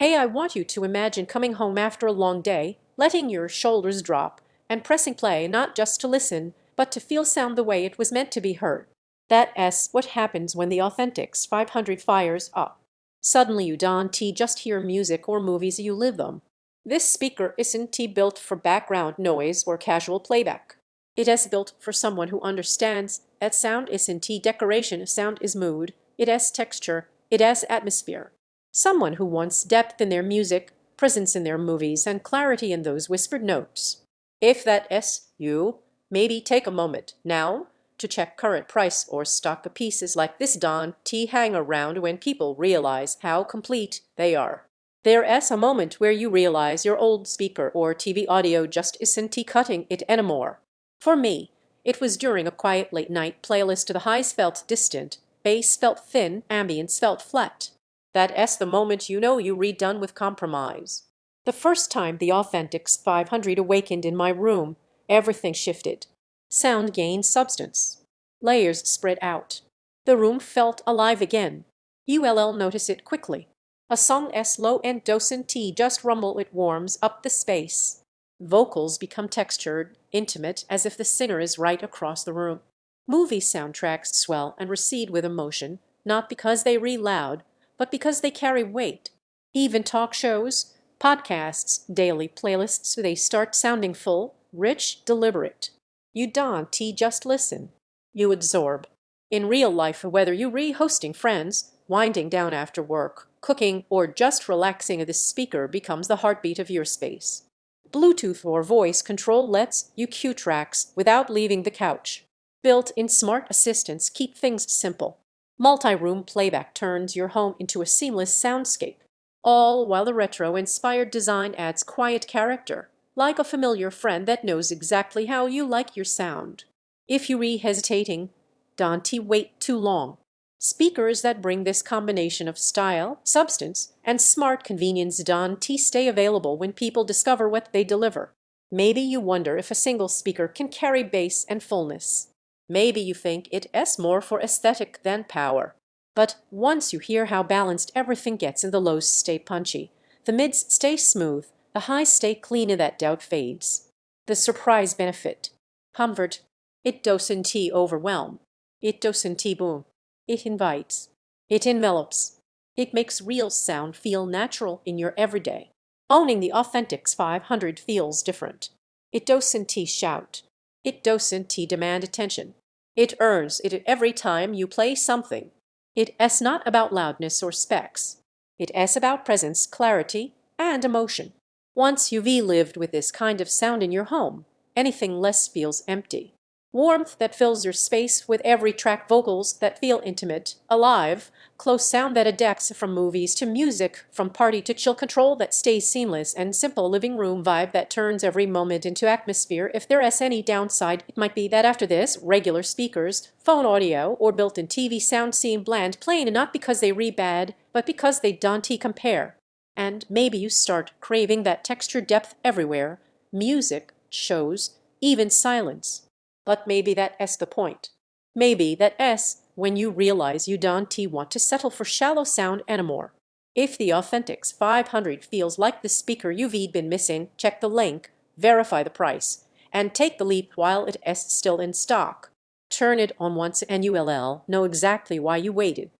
Hey, I want you to imagine coming home after a long day, letting your shoulders drop, and pressing play not just to listen, but to feel sound the way it was meant to be heard. That's what happens when the Authentics 500 fires up. Suddenly you don't just hear music or movies, you live them. This speaker isn't built for background noise or casual playback. It is built for someone who understands that sound isn't decoration, sound is mood, it has texture, it has atmosphere. Someone who wants depth in their music, presence in their movies, and clarity in those whispered notes. If that is you, maybe take a moment now to check current price or stock pieces like this don't hang around when people realize how complete they are. There is a moment where you realize your old speaker or TV audio just isn't cutting it anymore. For me, it was during a quiet late night playlist. The highs felt distant, bass felt thin, ambience felt flat. That is the moment you know you redone with compromise. The first time the Authentics 500 awakened in my room, everything shifted. Sound gained substance. Layers spread out. The room felt alive again. You'll notice it quickly. A song's low-end docent just rumble, it warms up the space. Vocals become textured, intimate, as if the singer is right across the room. Movie soundtracks swell and recede with emotion, not because they loud, but because they carry weight. Even talk shows, podcasts, daily playlists, they start sounding full, rich, deliberate. You don't just listen. You absorb. In real life, whether you re-hosting friends, winding down after work, cooking, or just relaxing, this speaker becomes the heartbeat of your space. Bluetooth or voice control lets you cue tracks without leaving the couch. Built-in smart assistants keep things simple. Multi-room playback turns your home into a seamless soundscape, all while the retro-inspired design adds quiet character, like a familiar friend that knows exactly how you like your sound. If you're hesitating, don't wait too long. Speakers that bring this combination of style, substance, and smart convenience don't stay available when people discover what they deliver. Maybe you wonder if a single speaker can carry bass and fullness. Maybe you think it's more for aesthetic than power. But once you hear how balanced everything gets, and the lows stay punchy, the mids stay smooth, the highs stay clean, and that doubt fades. The surprise benefit. Comfort. It doesn't overwhelm. It doesn't boom. It invites. It envelops. It makes real sound feel natural in your everyday. Owning the Authentics 500 feels different. It doesn't shout. It doesn't demand attention. It earns it every time you play something. It's not about loudness or specs. It's about presence, clarity, and emotion. Once you've lived with this kind of sound in your home, anything less feels empty. Warmth that fills your space with every track, vocals that feel intimate, alive, close sound that adapts from movies to music, from party to chill, control that stays seamless, and simple living room vibe that turns every moment into atmosphere. If there is any downside, it might be that after this, regular speakers, phone audio, or built-in TV sound seem bland, plain, not because they bad, but because they don't compare. And maybe you start craving that texture, depth everywhere, music, shows, even silence. But maybe that's the point. Maybe that's when you realize you don't want to settle for shallow sound anymore. If the Authentics 500 feels like the speaker you've been missing, check the link, verify the price, and take the leap while it is still in stock. Turn it on once and you'll know exactly why you waited.